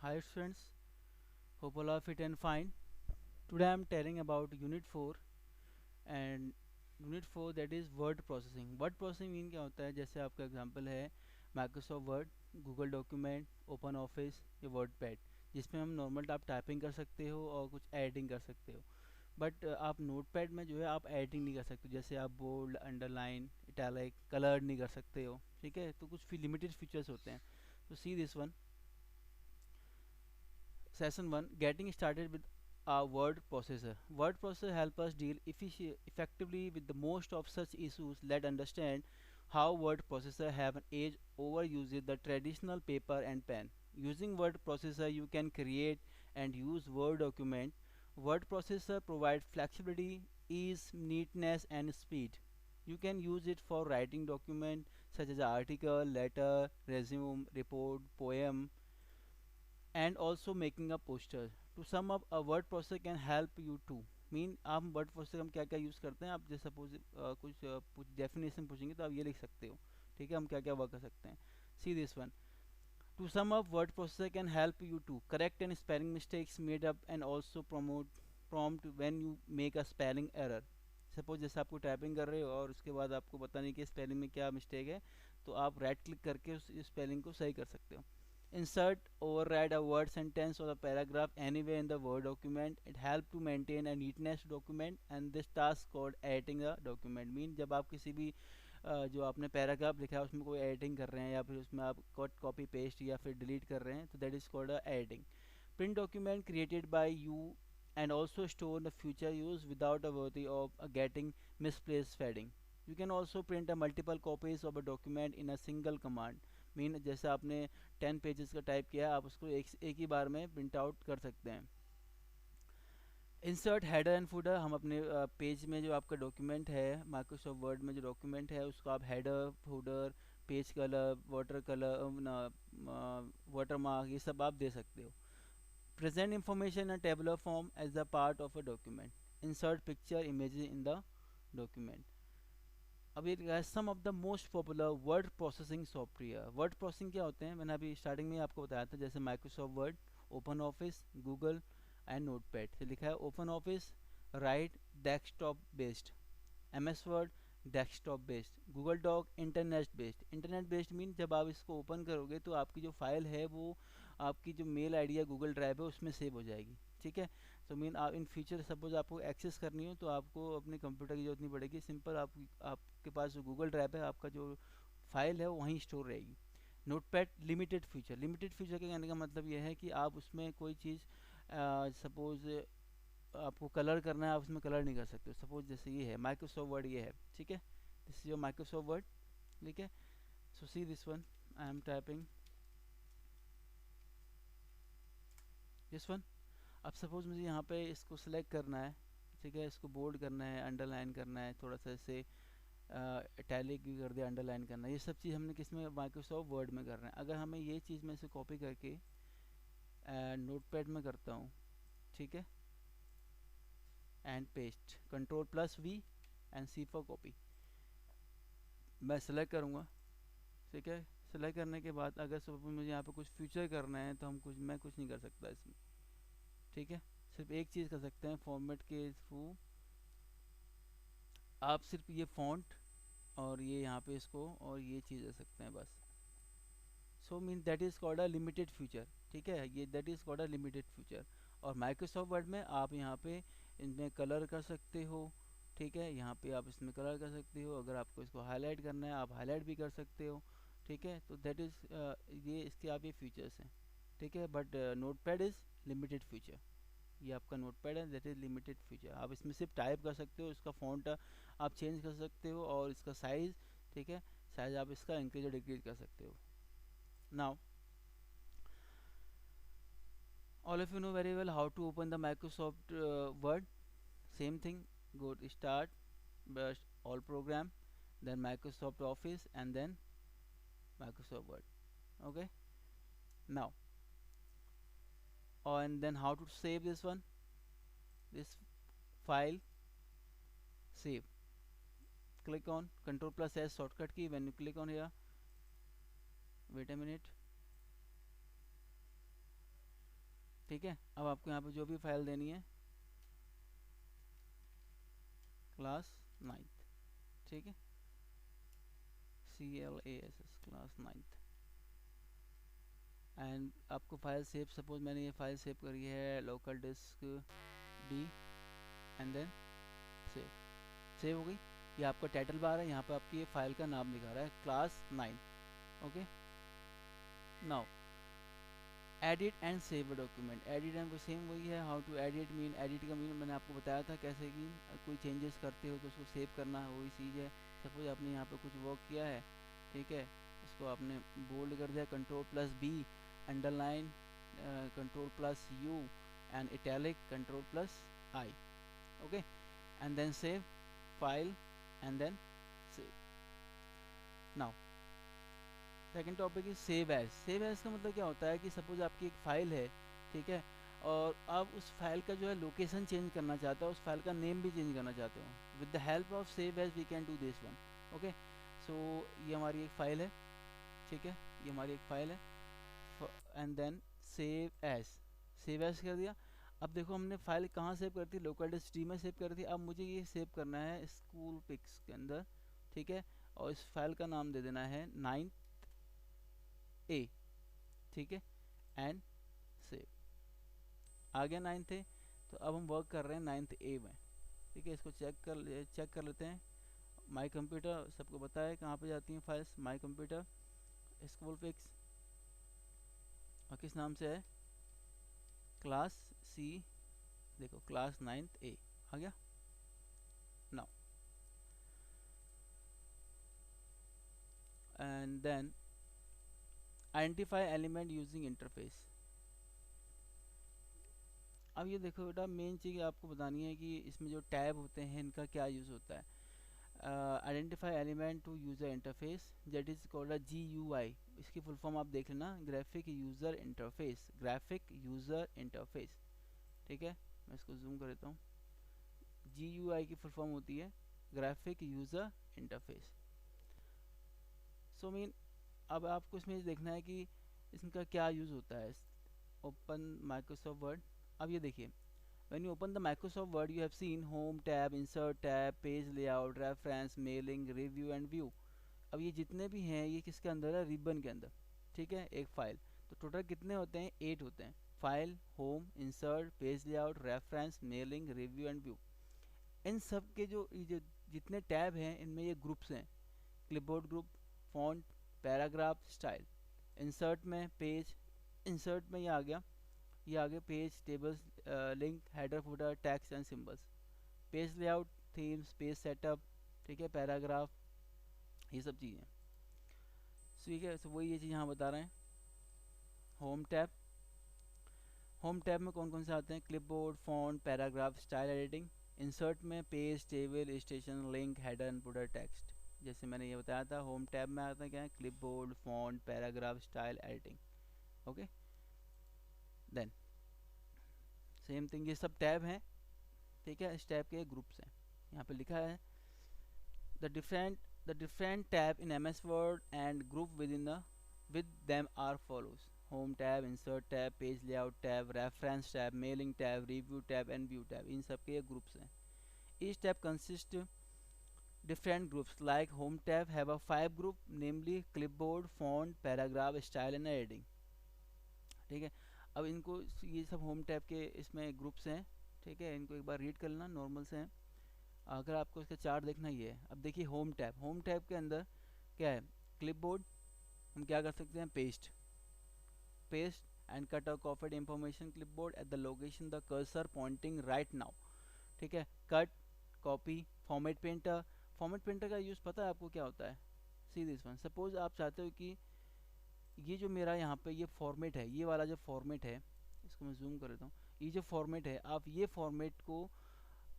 Hi students, hope all are fit and fine. Today I am telling about Unit 4 and Unit 4 that is word processing. Word processing mean क्या होता है, जैसे आपका example है Microsoft word, Google document, open office या word pad, जिसमें हम normal आप टाइपिंग कर सकते हो और कुछ एडिटिंग कर सकते हो। बट आप नोट पैड में जो है आप एडिटिंग नहीं कर सकते, जैसे आप बोल्ड, अंडरलाइन, इटैलिक, कलर नहीं कर सकते हो। ठीक है, तो कुछ लिमिटेड फीचर्स होते हैं। तो सी this one, Session 1, Getting Started with a Word Processor. Word processor help us deal effectively with the most of such issues. Let's understand how word processor have an edge over using the traditional paper and pen. Using word processor, you can create and use Word document. Word processor provide flexibility, ease, neatness, and speed. You can use it for writing document such as article, letter, resume, report, poem, and also making a poster. To sum up, a word processor can help you too. Mean आप word processor हम क्या क्या use करते हैं, आप जैसे suppose कुछ definition पूछेंगे तो आप ये लिख सकते हो। ठीक है, हम क्या क्या वर्क कर सकते हैं। सी this one, to sum up, word processor can help you to correct any spelling mistakes made up and also prompt when you make a spelling error. Suppose जैसे आपको टाइपिंग कर रहे हो और उसके बाद आपको पता नहीं कि स्पेलिंग में क्या मिस्टेक है, तो आप राइट क्लिक करके उस स्पेलिंग को सही कर सकते हो। Insert, override a word, sentence or a paragraph anywhere in the Word document. It helps to maintain a neatness document, and this task called editing a document. Mean जब आप किसी भी जो आपने पैराग्राफ लिखा है उसमें कोई एडिटिंग कर रहे हैं या फिर उसमें आप कट कॉपी पेस्ट या फिर डिलीट कर रहे हैं, तो that is called editing. Print document created by you and also store the future use without a worry of getting misplaced fading. You can also print a multiple copies of a document in a single command. Mean जैसे आपने 10 pages का type किया आप उसको एक ही बार में print out कर सकते हैं। इंसर्ट हेडर एंड फुटर, हम अपने पेज में जो आपका डॉक्यूमेंट है माइक्रोसॉफ्ट वर्ड में जो डॉक्यूमेंट है उसको आप header, footer, page colour, water colour, water mark, ये सब आप दे सकते हो। Present information in tabular form as a part of a document. Insert picture images in the document. अब ये some of the most popular word processing software. Word processing क्या होते हैं, मैंने अभी स्टार्टिंग में आपको बताया था, जैसे Microsoft Word, OpenOffice, Google and Notepad से लिखा है। OpenOffice write desktop based, M S Word desktop based, Google Doc internet based. Internet based mean जब आप इसको ओपन करोगे तो आपकी जो फाइल है वो आपकी जो मेल आईडी या गूगल ड्राइव है उसमें सेव हो जाएगी। ठीक है, तो मीन आप इन फ्यूचर सपोज आपको एक्सेस करनी हो तो आपको अपने कंप्यूटर की जरूरत नहीं पड़ेगी, सिंपल आपके पास जो गूगल ड्राइव है आपका जो फाइल है वो वहीं स्टोर रहेगी। Notepad limited feature, limited feature के कहने का मतलब ये है कि आप उसमें कोई चीज़ सपोज आपको कलर करना है, आप उसमें कलर नहीं कर सकते। सपोज जैसे ये है माइक्रोसॉफ्ट वर्ड, ये है, ठीक है, this is your Microsoft Word. ठीक है, so see this one, I am typing this one. अब सपोज मुझे यहाँ पे इसको सिलेक्ट करना है, ठीक है, इसको बोल्ड करना है, अंडरलाइन करना है, थोड़ा सा इसे इटैलिक भी कर दिया, अंडरलाइन करना है, ये सब चीज़ हमने किस में, माइक्रोसॉफ्ट वर्ड में कर रहे हैं। अगर हमें ये चीज़ मैं इसे कॉपी करके नोटपैड में करता हूँ, ठीक है, and paste, control plus V and C for copy, मैं सेलेक्ट करूँगा। ठीक है, सेलेक्ट करने के बाद अगर सपोज मुझे यहाँ पे कुछ फ्यूचर करना है तो मैं कुछ नहीं कर सकता इसमें। ठीक है, सिर्फ एक चीज़ कर सकते हैं फॉर्मेट के थ्रू, आप सिर्फ ये फॉन्ट और ये यहाँ पे इसको और ये चीज़ दे सकते हैं बस। So mean that is called a limited future. ठीक है, ये that is called a limited future. और माइक्रोसॉफ्ट वर्ड में आप यहाँ पे इनमें कलर कर सकते हो। ठीक है, यहाँ पे आप इसमें कलर कर सकते हो, अगर आपको इसको हाईलाइट करना है आप हाईलाइट भी कर सकते हो। ठीक है, तो दैट इज़ ये इसके आप ये फीचर्स हैं। ठीक है, but notepad is limited future. ये आपका नोटपैड है, दैट इज़ लिमिटेड फीचर। आप इसमें सिर्फ टाइप कर सकते हो, इसका फॉन्ट आप चेंज कर सकते हो और इसका साइज़, ठीक है, साइज़ आप इसका इंक्रीज और डिक्रीज कर सकते हो। Now all of you know very well how to open the Microsoft Word. Same thing, go to start, burst all program, then Microsoft Office and then Microsoft Word. Okay, now and then how to save this one, this file, save, click on Control plus S shortcut key. When you click on here, wait a minute, ठीक है। अब आपको यहाँ पे जो भी file देनी है, क्लास 9th, ठीक है, CLASS क्लास 9th, एंड आपको फाइल सेव, सपोज मैंने ये फाइल सेव करी है local disk D, and then save हो गई। ये आपका टाइटल बार है, यहाँ पे आपकी ये फाइल का नाम दिखा रहा है class 9। Okay, now edit and save a document. Edit and same वही है, how to edit mean, edit का मीन मैंने आपको बताया था कैसे कि कोई चेंजेस करते हो तो उसको सेव करना है, वही चीज़ है। सपोज आपने यहाँ पे कुछ वर्क किया है, ठीक है, इसको आपने बोल्ड कर दिया, Ctrl+B, underline Ctrl+U and italic Ctrl+I, okay, and then save file and then save. Now second topic is save as. Save as का मतलब क्या होता है कि सपोज आपकी एक फाइल है, ठीक है, और आप उस फाइल का जो है लोकेशन चेंज करना चाहते हो, उस फाइल का नेम भी चेंज करना चाहते हो, with the help of save as we can do this one. Okay, so ये हमारी एक फाइल है, ठीक है, ये हमारी एक फाइल है, एंड देन सेव एज कर दिया। अब देखो हमने फाइल कहाँ सेव करती है, लोकल डिस्क D में सेव करती है। अब मुझे ये सेव करना है स्कूल पिक्स के अंदर, ठीक है, और इस फाइल का नाम दे देना है 9A, ठीक है, एंड सेव। आ गया 9th A। तो अब हम वर्क कर रहे हैं 9th A में, ठीक है, इसको चेक कर लेते हैं। माई कंप्यूटर सबको पता है कहाँ पे जाती हैं files, my computer, school pics, और किस नाम से है, क्लास C, देखो क्लास 9th A आ गया। Now and then identify element using interface. अब ये देखो बेटा, मेन चीज़ आपको बतानी है कि इसमें जो टैब होते हैं इनका क्या यूज़ होता है। Identify element to user interface, that is called a GUI। इसकी फुल फॉर्म आप देख लेना, graphic user interface, graphic user interface, ठीक है। मैं इसको जूम कर देता हूँ। GUI की फुल फॉर्म होती है graphic user interface. So mean अब आपको इसमें देखना है कि इसका क्या यूज़ होता है। Open Microsoft word. अब ये देखिए, when you open the Microsoft Word you have seen home tab, insert tab, page layout, reference, mailing, review and view। अब ये जितने भी हैं ये किसके अंदर है, रिबन के अंदर, ठीक है, एक फाइल। तो टोटल कितने होते हैं, 8 होते हैं। File, home, insert, page layout, reference, mailing, review and view. इन सब के जो जितने टैब हैं इनमें ये ग्रुप्स हैं, clipboard group, font, paragraph, style. Insert में पेज, इंसर्ट में ये आ गया, ये आगे page, tables, link, header, footer, text and symbols. Page layout, themes, page setup, ठीक है, पैराग्राफ, ये सब चीज़ें, ठीक है। सो वही ये चीज़ यहाँ बता रहे हैं। होम टैब, होम टैब में कौन कौन से आते हैं, clipboard, font, paragraph, style editing. Insert में page, table, station, link, header and footer, text. जैसे मैंने ये बताया था, होम टैब में आता है क्या है, clipboard, font, paragraph, style editing. Okay, then same thing, ये सब टैब हैं, ठीक है, इस टैब के ग्रुप्स हैं। यहाँ पे लिखा है the different tab in MS Word and group with them are follows: home tab, insert tab, page layout tab, reference tab, mailing tab, review tab and view tab। इन सब के ग्रुप्स हैं। each tab consists different groups, like home tab have a 5 group, namely clipboard, font, paragraph, style and editing, ठीक है। अब इनको, ये सब home tab के इसमें ग्रुप्स हैं, ठीक है, इनको एक बार रीड कर लेना, नॉर्मल से हैं। अगर आपको इसका चार्ट देखना ही है, अब देखिए होम टैब, होम टैब के अंदर क्या है, क्लिपबोर्ड, हम क्या कर सकते हैं, पेस्ट एंड कट और copied information clipboard at the location the cursor pointing right now, ठीक है। Cut, copy, format painter. Format painter का यूज़ पता है आपको क्या होता है, सी दिस वन। सपोज आप चाहते हो कि ये जो मेरा यहाँ पे ये फॉर्मेट है, ये वाला जो फॉर्मेट है, इसको मैं जूम कर देता हूँ, ये जो फॉर्मेट है, आप ये फॉर्मेट को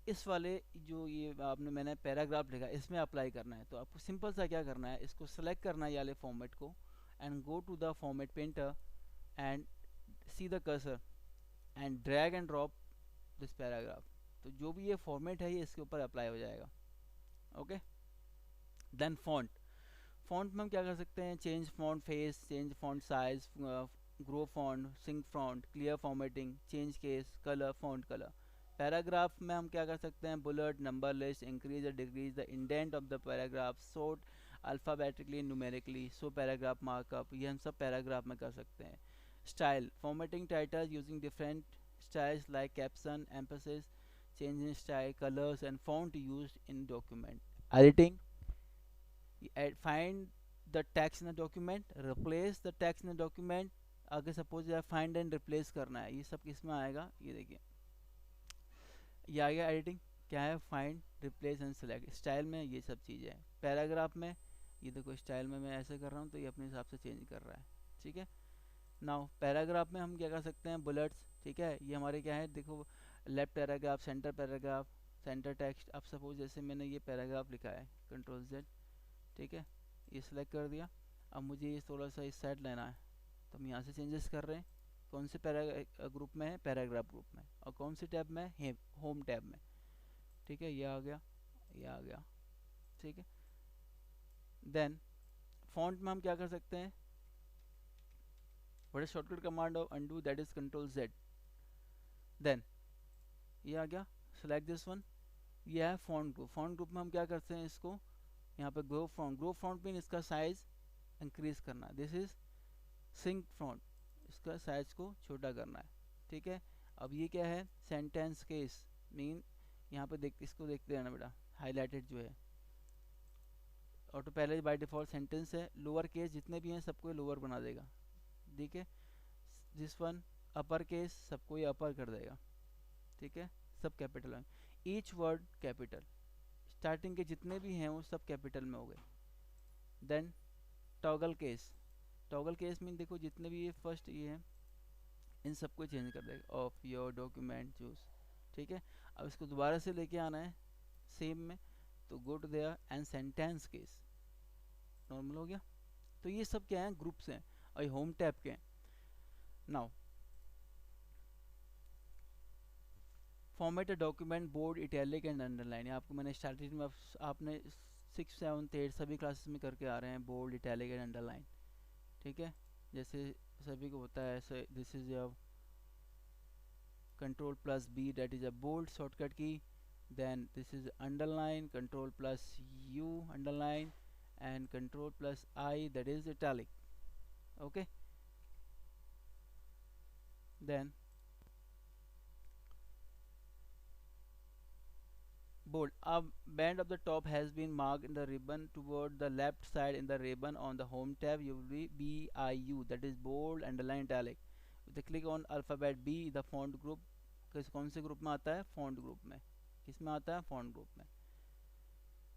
इस वाले जो ये मैंने पैराग्राफ लिखा इसमें अप्लाई करना है। तो आपको सिंपल सा क्या करना है, इसको सेलेक्ट करना है ये वाले फॉर्मेट को, and go to the format painter and see the cursor and drag and drop this paragraph. तो जो भी ये फॉर्मेट है ये इसके ऊपर अप्लाई हो जाएगा। Okay, then font. फॉन्ट में हम क्या कर सकते हैं, change font face, change font size, grow font, sink font, clear formatting, change case, colour, font colour. Paragraph में हम क्या कर सकते हैं, बुलेट, नंबर लिस्ट, इंक्रीज और decrease the indent of the paragraph, sort alphabetically, numerically, so paragraph markup, ये हम सब पैराग्राफ में कर सकते हैं। Style, formatting titles using different styles like caption, emphasis, change in style, colors and font used in document. Editing, find the text in the document, replace the text in the document। अगर suppose find and replace करना है, ये सब किस में आएगा, ये देखिए ये आ गया। एडिटिंग क्या है, find, replace and select. Style में ये सब चीज़ें हैं। पैराग्राफ में ये देखो स्टाइल में मैं ऐसे कर रहा हूँ तो ये अपने हिसाब से चेंज कर रहा है, ठीक है। नाउ पैराग्राफ में हम क्या कर सकते हैं, बुलेट्स, ठीक है। ये हमारे क्या है, देखो left paragraph, paragraph, centre text. अब सपोज जैसे मैंने ये पैराग्राफ लिखा है, कंट्रोल जेड, ठीक है, ये सिलेक्ट कर दिया। अब मुझे ये थोड़ा सा इस साइड लेना है, तो हम यहाँ से चेंजेस कर रहे हैं। कौन से ग्रुप में है, पैराग्राफ ग्रुप में। और कौन सी टैब में है, होम टैब में, ठीक है। ये आ गया, ये आ गया, ठीक है। देन फॉन्ट में हम क्या कर सकते हैं, what is shortcut command of undo, that is control Z. Then ये आ गया, सेलेक्ट दिस वन। ये है फॉन्ट ग्रुप। फॉन्ट ग्रुप में हम क्या करते हैं, इसको यहाँ पे grow font, grow font mean इसका साइज इंक्रीज करना। दिस इज सिंक फॉन्ट, इसका साइज को छोटा करना है, ठीक है। अब ये क्या है, सेंटेंस केस मीन यहाँ पे देख, इसको देखते रहना बेटा, हाईलाइटेड जो है। और तो पहले बाय डिफॉल्ट सेंटेंस है, लोअर केस जितने भी हैं सबको लोअर बना देगा, ठीक है। दिस वन अपर केस, सबको ये अपर कर देगा, ठीक है। सब कैपिटल में, ईच वर्ड कैपिटल, स्टार्टिंग के जितने भी हैं वो सब कैपिटल में हो गए। Then toggle case, toggle case mean देखो जितने भी ये फर्स्ट ये हैं इन सबको चेंज कर देगा, ऑफ योर डॉक्यूमेंट चूज, ठीक है। अब इसको दोबारा से लेके आना है सेम में, तो go to there and sentence case, normal हो गया। तो ये सब क्या है, ग्रुप्स हैं और ये होम टैब के हैं। Now format a document, bold, italic and underline. आपको मैंने स्टार्टिंग में आपने 6, 7, 8 सभी क्लासेस में करके आ रहे हैं, बोल्ड, इटैलिक एंड अंडरलाइन, ठीक है। जैसे सभी को होता है ऐसे, this is your control plus B, that is a bold shortcut की। Then this is underline, control plus U underline, and control plus I, that is italic, okay. Then bold, a band of the top has been marked in the ribbon toward the left side in the ribbon on the home tab, you will be BIU, that is bold, underline, italic। with the click on alphabet B, the font group, कौन से group में आता है, font group में। किस में आता है, फॉन्ट ग्रुप में,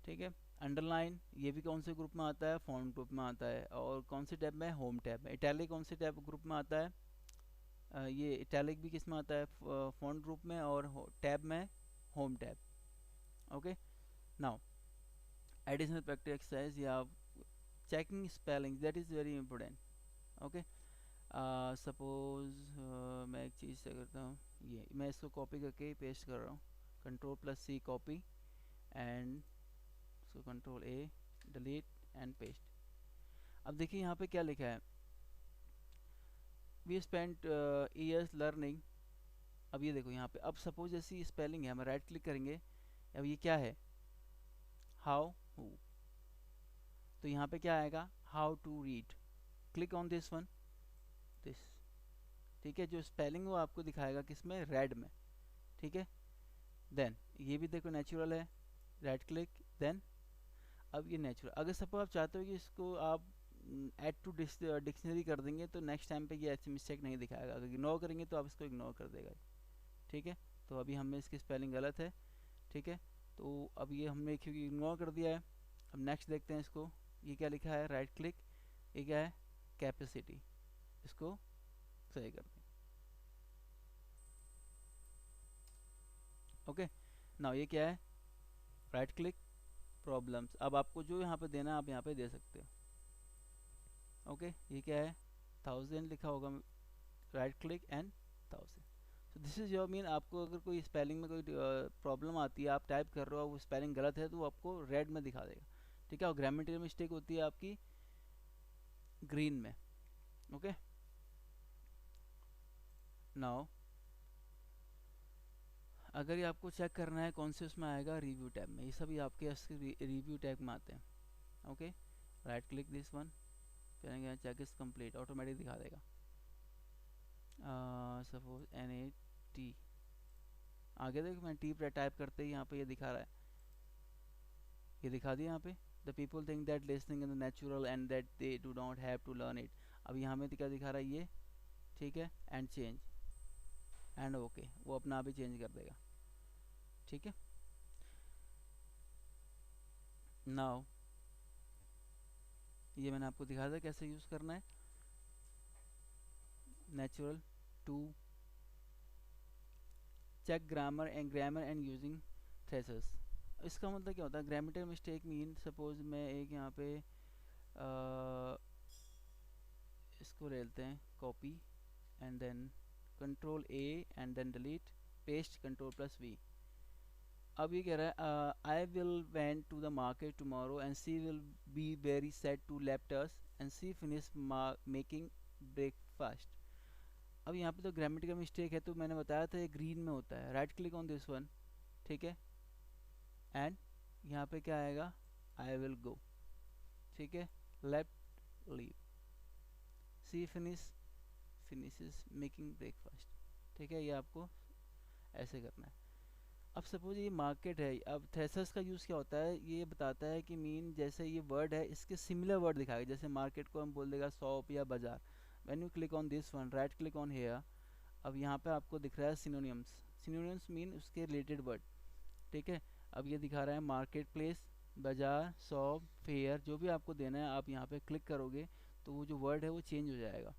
ठीक है। अंडरलाइन ये भी कौन से ग्रुप में आता है, फॉन्ट ग्रुप में आता है। और कौन से टैब में, होम टैब में। इटैलिक कौन से टैब ग्रुप में आता है, ये इटैलिक भी किस में आता है, फॉन्ट ग्रुप में, और टैब में home tab, okay। Now additional practice exercise, you have checking spellings, that is very important, okay। Suppose मैं एक चीज़ से करता हूँ, ये मैं इसको कॉपी करके पेस्ट कर रहा हूँ, control plus C copy, and इसको control A delete and paste. अब देखिए यहाँ पे क्या लिखा है, वी स्पेंट ईयर्स लर्निंग। अब ये देखो यहाँ पे, अब सपोज जैसी स्पेलिंग है, हम राइट क्लिक करेंगे, अब ये क्या है, हाउ, हु, तो यहाँ पे क्या आएगा, how to read, click on this one, this, ठीक है। जो स्पेलिंग वो आपको दिखाएगा किसमें, रेड में, ठीक है। देन ये भी देखो नेचुरल है, राइट क्लिक, देन अब ये नेचुरल। अगर सपोज आप चाहते हो कि इसको आप ऐड टू डिक्शनरी कर देंगे तो नेक्स्ट टाइम पे ये ऐसी मिस्टेक नहीं दिखाएगा। अगर इग्नोर करेंगे तो आप इसको इग्नोर कर देगा, ठीक है। तो अभी हमें इसकी स्पेलिंग गलत है, ठीक है। तो अब ये हमने क्योंकि इग्नोर कर दिया है, अब नेक्स्ट देखते हैं इसको, ये क्या लिखा है, राइट क्लिक, ये क्या है, कैपेसिटी, इसको सही कर दें, ओके। नाउ ये क्या है, राइट क्लिक, प्रॉब्लम्स। अब आपको जो यहाँ पे देना है आप यहाँ पे दे सकते हो, ओके। ये क्या है, 1000 लिखा होगा, right click and 1000। So this is your mean, आपको अगर कोई स्पेलिंग में कोई प्रॉब्लम आती है, आप टाइप कर रहे हो, वो स्पेलिंग गलत है तो वो आपको रेड में दिखा देगा, ठीक है। और ग्रामेटिकल मिस्टेक होती है आपकी ग्रीन में, ओके। नाउ अगर ये आपको चेक करना है कौन से उसमें आएगा, रिव्यू टैब में, ये सभी आपके रिव्यू टैब में आते हैं। Okay, right click this one, फिर चेक इज कंप्लीट, ऑटोमेटिक दिखा देगा। सपोज NAT, आगे देखो मैं टी टाइप करते ही यहाँ पे ये दिखा रहा है, ये दिखा दिया यहाँ पे। The people think that listening is natural and that they do not have to learn it. अब यहाँ में क्या दिखा रहा है ये, ठीक है, एंड चेंज एंड ओके, वो अपना आप ही चेंज कर देगा। ठीक है, नाउ ये मैंने आपको दिखाया था कैसे यूज़ करना है, natural to check grammar and using thesaurus. इसका मतलब क्या होता है, ग्रामेटिकल मिस्टेक मीन सपोज मैं एक यहाँ पे इसको ले लेते हैं copy and then control A and then delete, paste control plus V। अब ये कह रहा है I will went to the market tomorrow and she will be very sad to left us and she finish making breakfast. अब यहाँ पे तो grammatical mistake है, तो मैंने बताया था ये ग्रीन में होता है। Right click on this one, ठीक है, एंड यहाँ पे क्या आएगा, आई विल गो, ठीक है, लेफ्ट लीव, सी फिनिशेस मेकिंग ब्रेकफास्ट। ठीक है, ये आपको ऐसे करना है। अब सपोज ये मार्केट है, अब थ्रेशर्स का यूज़ क्या होता है, ये बताता है कि मीन जैसे ये वर्ड है इसके सिमिलर वर्ड दिखाएगा। जैसे मार्केट को हम बोल देगा शॉप या बाजार। When you click on this one, right click on here, अब यहाँ पे आपको दिख रहा है सिनोनिम्स। सिनोनिम्स मीन उसके रिलेटेड वर्ड। ठीक है, अब ये दिखा रहा है मार्केट प्लेस, बाजार, शॉप, फेयर, जो भी आपको देना है आप यहाँ पे क्लिक करोगे तो वो जो वर्ड है वो चेंज हो जाएगा।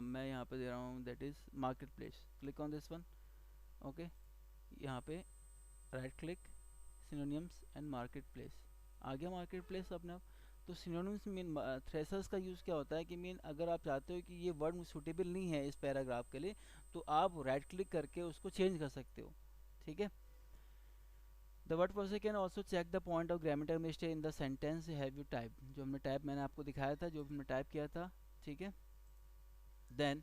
मैं यहाँ पे दे रहा हूँ that is market place, click on this one. Okay, यहाँ पे right click, synonyms and market place, आ गया मार्केट प्लेस अपने आप। तो सिनोनिम्स मीन थ्रेशर्स का यूज़ क्या होता है कि मीन अगर आप चाहते हो कि ये वर्ड सूटेबल नहीं है इस पैराग्राफ के लिए, तो आप राइट क्लिक करके उसको चेंज कर सकते हो। ठीक है, the word processor can also check the point of grammatical mistake in the sentence have you type, जो हमने टाइप मैंने आपको दिखाया था, जो हमने टाइप किया था। ठीक है, then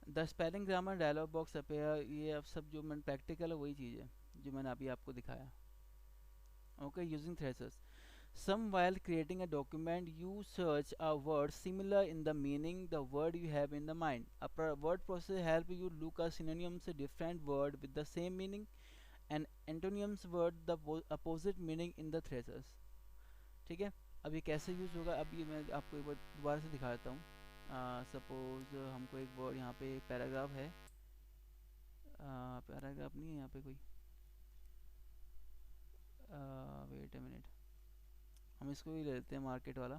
the spelling grammar dialog box appear, ये अब सब जो मैंने प्रैक्टिकल है वही चीज़ है जो मैंने अभी आपको दिखाया। Okay, using threshers, some while creating a document you search a word similar in the meaning the word you have in the mind. A word processor help you look at synonyms different word with the same meaning and antonyms word the opposite meaning in the threshers. ठीक है, अब ये कैसे use होगा, अब ये मैं आपको एक बार दोबारा से दिखा देता हूँ। सपोज हमको एक वर्ड यहाँ पे पैराग्राफ है, पैराग्राफ नहीं है यहाँ पे कोई, वेट अ मिनट, हम इसको ही ले लेते हैं मार्केट वाला।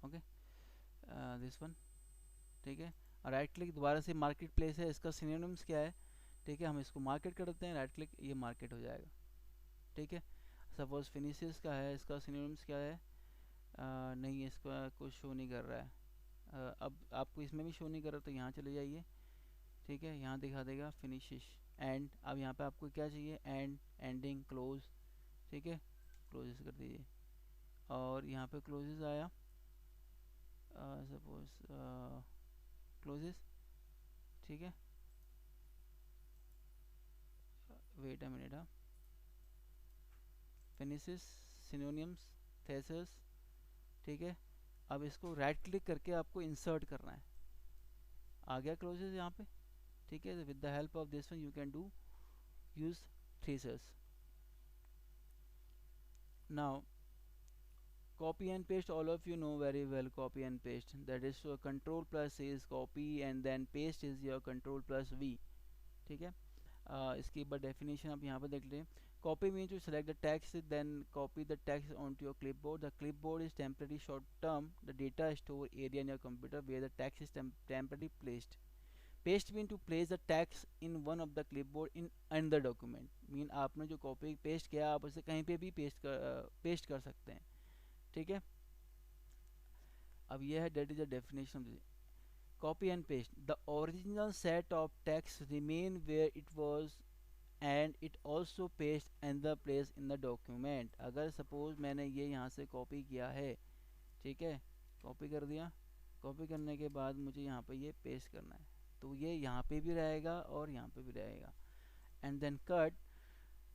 ओके, दिस वन, ठीक है, राइट क्लिक, दोबारा से मार्केट प्लेस है, इसका सिनोनिम्स क्या है, ठीक है, हम इसको मार्केट कर देते हैं, राइट क्लिक, ये मार्केट हो जाएगा। ठीक है, सपोज फिनिशेस का है, इसका सिनोनिम्स क्या है, नहीं इसका कुछ शो नहीं कर रहा है। अब आपको इसमें भी शो नहीं कर रहा तो यहाँ चले जाइए। ठीक है, यहाँ दिखा देगा फिनिशेस एंड। अब यहाँ पे आपको क्या चाहिए, एंड, एंडिंग, क्लोज। ठीक है, क्लोजेस कर दीजिए, और यहाँ पे क्लोजेस आया, सपोज क्लोजेस। ठीक है, वेट अ मिनट, हाँ, फिनिशेस, सिनोनिम्स, थेसिस। ठीक है, अब इसको राइट क्लिक करके आपको इंसर्ट करना है, आ गया क्लोजेस यहाँ पे। ठीक है, with the help of this one you can do use thesis. Now copy and paste, all of you know very well copy and paste, that is control plus is copy and then paste is your control plus V। ठीक है, इसकी but definition आप यहाँ पर देख लें। Copy mean to select the text then copy the text onto your clipboard. The clipboard is temporary short term the data store area in your computer where the text is temporarily placed. Paste mean to place the text in one of the clipboard in another document, mean आपने जो copy paste किया आप उसे कहीं पे भी paste कर सकते हैं। ठीक है, अब यह है that is the definition of copy and paste, the original set of text remain where it was and it also paste in the place in the document. अगर सपोज मैंने ये यहाँ से कॉपी किया है, ठीक है, कॉपी कर दिया, कॉपी करने के बाद मुझे यहाँ पे ये पेस्ट करना है, तो ये यहाँ पे भी रहेगा और यहाँ पे भी रहेगा। And then cut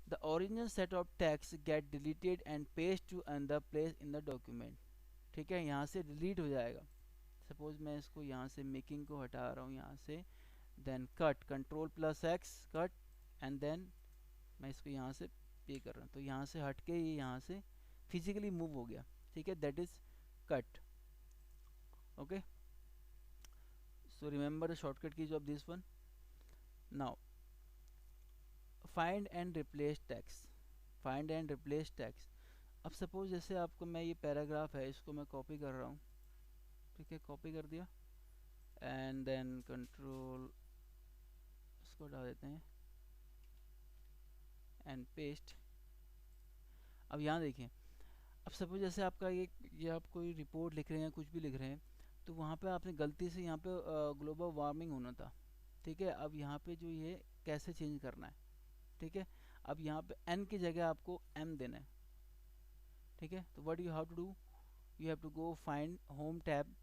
the original set of text get deleted and paste to another place in the document. ठीक है, यहाँ से डिलीट हो जाएगा। सपोज मैं इसको यहाँ से मेकिंग को हटा रहा हूँ यहाँ से, then cut control plus X cut, and then मैं इसको यहाँ से पे कर रहा हूँ, तो यहाँ से हट के ये यहाँ से फिजिकली मूव हो गया। ठीक है, that is cut. Okay, so remember the shortcut keys of this one. Now find and replace text, find and replace text। अब सपोज जैसे आपको मैं ये पैराग्राफ है इसको मैं कॉपी कर रहा हूँ, ठीक है, कॉपी कर दिया एंड देन कंट्रोल इसको डाल देते हैं एंड पेस्ट। अब यहाँ देखिए, अब सपोज जैसे आपका ये आप कोई रिपोर्ट लिख रहे हैं, कुछ भी लिख रहे हैं, तो वहाँ पे आपने गलती से यहाँ पे ग्लोबल वार्मिंग होना था। ठीक है, अब यहाँ पे जो ये कैसे चेंज करना है। ठीक है, अब यहाँ पे n की जगह आपको m देना है। ठीक है, तो what you have to do, you have to go find home tab,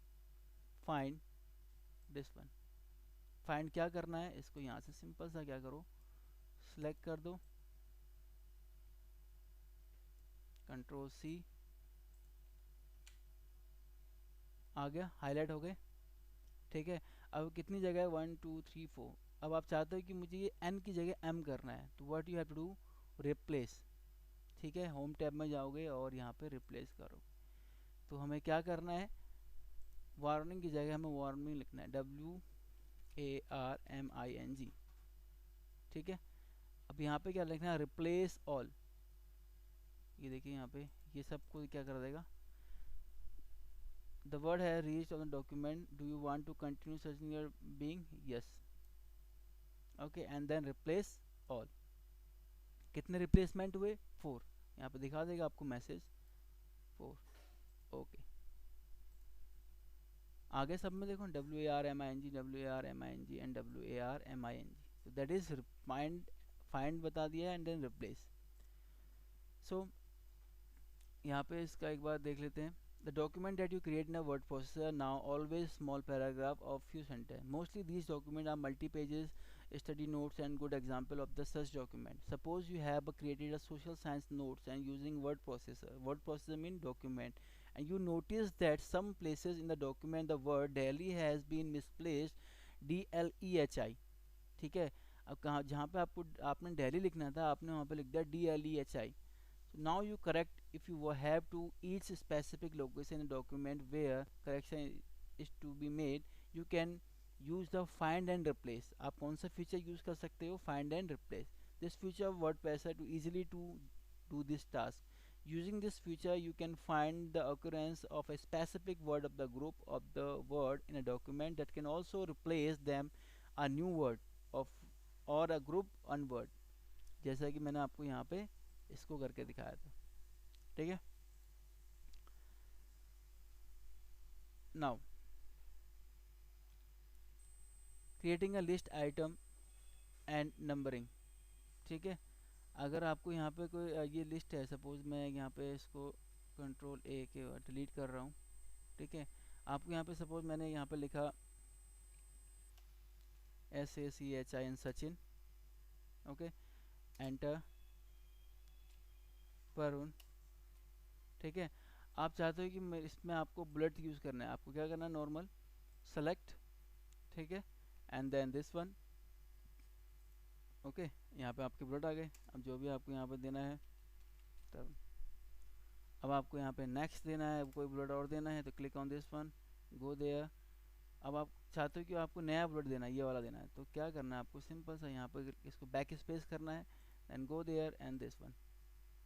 find this one. Find क्या करना है, इसको यहाँ से सिंपल सा क्या करो, सिलेक्ट कर दो, कंट्रोल C, आ गया, हाईलाइट हो गए। ठीक है, अब कितनी जगह है, 1 2 3 4। अब आप चाहते हो कि मुझे ये n की जगह m करना है, तो what you have to do, replace. ठीक है, होम टैब में जाओगे और यहाँ पे रिप्लेस करो। तो हमें क्या करना है, वार्निंग की जगह हमें वार्निंग लिखना है, WARMING। ठीक है, अब यहाँ पे क्या लिखना है, रिप्लेस ऑल। ये देखिए यहाँ पे ये सबको क्या कर देगा, the word has reached on the document, do you want to continue searching your being, yes, okay, and then replace all। कितने रिप्लेसमेंट हुए, 4। यहाँ पे दिखा देगा आपको मैसेज 4। ओके, आगे सब में देखो WARMING WARMING एंड WARMING, तो दैट इज फाइंड बता दिया एंड देन रिप्लेस। सो यहाँ पे इसका एक बार देख लेते हैं। The document that you create in a word processor now always small paragraph of few sentences. Mostly these documents are multi-pages, study notes and good example of the such document. Suppose you have created a social science notes and using word processor. Word processor mean document, and you notice that some places in the document the word Delhi has been misplaced DLEHI। ठीक है, अब कहाँ जहाँ पे आपने दिल्ली लिखना था आपने वहाँ पे लिख दिया DLEHI। So now you correct if you have to each specific location in a document where correction is to be made, you can use the find and replace। आप कौन सा फीचर यूज कर सकते हो, find and replace। This feature of WordPress to easily to do this task। Using this feature you can find the occurrence of a specific word of the group of the word in a document that can also replace them a new word of or a group on word, जैसा कि मैंने आपको यहाँ पे इसको करके दिखाया था। ठीक है, now creating a list item and numbering. ठीक है, अगर आपको यहाँ पे कोई ये लिस्ट है, सपोज मैं यहाँ पे इसको कंट्रोल A के डिलीट कर रहा हूँ। ठीक है, आपको यहाँ पे सपोज मैंने यहाँ पे लिखा SACHIN Sachin, okay, enter Varun. ठीक है, आप चाहते हो कि इसमें आपको बुलेट यूज़ करना है, आपको क्या करना है, नॉर्मल सेलेक्ट। ठीक है, and then this one. Okay, यहाँ पे आपके बुलेट आ गए। अब जो भी आपको यहाँ पे देना है, तब अब आपको यहाँ पे नेक्स्ट देना है, कोई बुलेट और देना है तो click on this one, go there. अब आप चाहते हो कि आपको नया बुलेट देना है, ये वाला देना है, तो क्या करना है आपको, सिंपल सा यहाँ पर इसको बैक स्पेस करना है and go there and this one.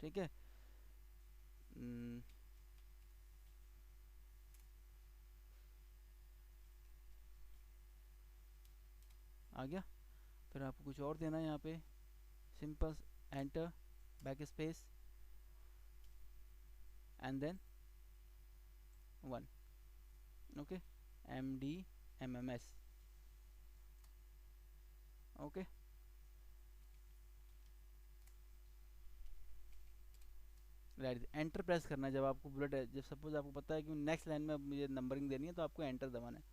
ठीक है, आ गया। फिर आपको कुछ और देना है यहाँ पे, simple enter backspace and then 1। Okay, MDMMS। Okay, right, enter press करना है जब आपको बुलेट, जब सपोज आपको पता है कि नेक्स्ट लाइन में अब मुझे नंबरिंग देनी है तो आपको एंटर दबाना है।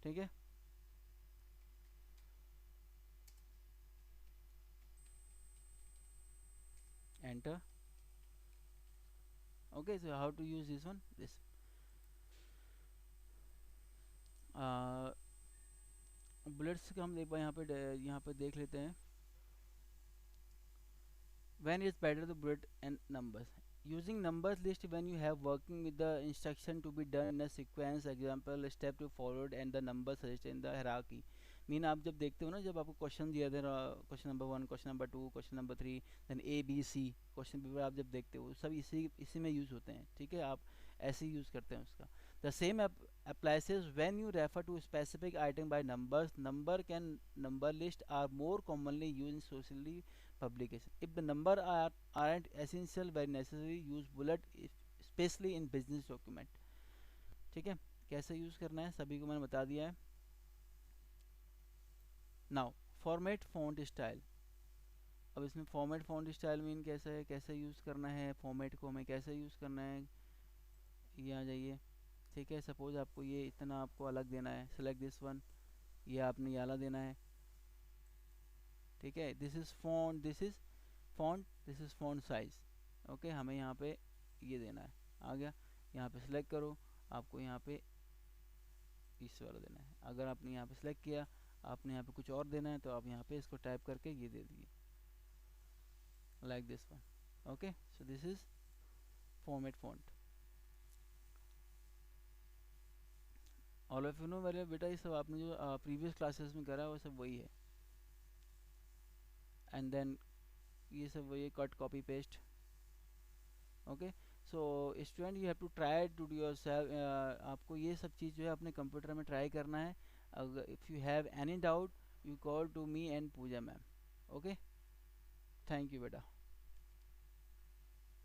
ठीक है, enter. Okay, so how to use this one, this bullets का हम एक बार यहाँ पे देख लेते हैं। When it's better to bullet and numbers. Using numbers list when you have working with the instruction to be done in a sequence, example step to followed and the number suggested in the hierarchy. Mean आप जब देखते हो ना, जब आपको question दिया था, question number 1, question number 2, question number 3, then A B C question paper आप जब देखते हो सब इसी में यूज़ होते हैं। ठीक है, आप ऐसे ही यूज़ करते हैं उसका। The same applies when you refer to specific item by numbers. Number list are more commonly used in socially publication. If the number aren't essential very necessary, use bullet especially in business document. ठीक है, कैसे use करना है सभी को मैंने बता दिया है। Now format font style. अब इसमें फॉर्मेट फॉन्ट स्टाइल मीन कैसा है, कैसे यूज करना है फॉर्मेट को, हमें कैसे यूज करना है, ये आ जाइए। ठीक है, सपोज आपको ये इतना आपको अलग देना है, सेलेक्ट दिस वन, ये आपने ये वाला देना है। ठीक है, this is font, this is font, this is font size. Okay, हमें यहाँ पे ये देना है, आ गया। यहाँ पे सिलेक्ट करो, आपको यहाँ पे इस वाला देना है। अगर आपने यहाँ पे सिलेक्ट किया, आपने यहाँ पे कुछ और देना है तो आप यहाँ पे इसको टाइप करके ये दे दीजिए, like this one. Okay, so this is format font. All of you know very बेटा, ये सब आपने जो प्रीवियस क्लासेस में करा है वो सब वही है। एंड देन ये सब वही है, cut copy paste. Okay, so student you have to try to do yourself. आपको ये सब चीज़ जो है अपने कंप्यूटर में ट्राई करना है। अगर if you have any doubt you call to me and Puja ma'am. Okay, thank you बेटा।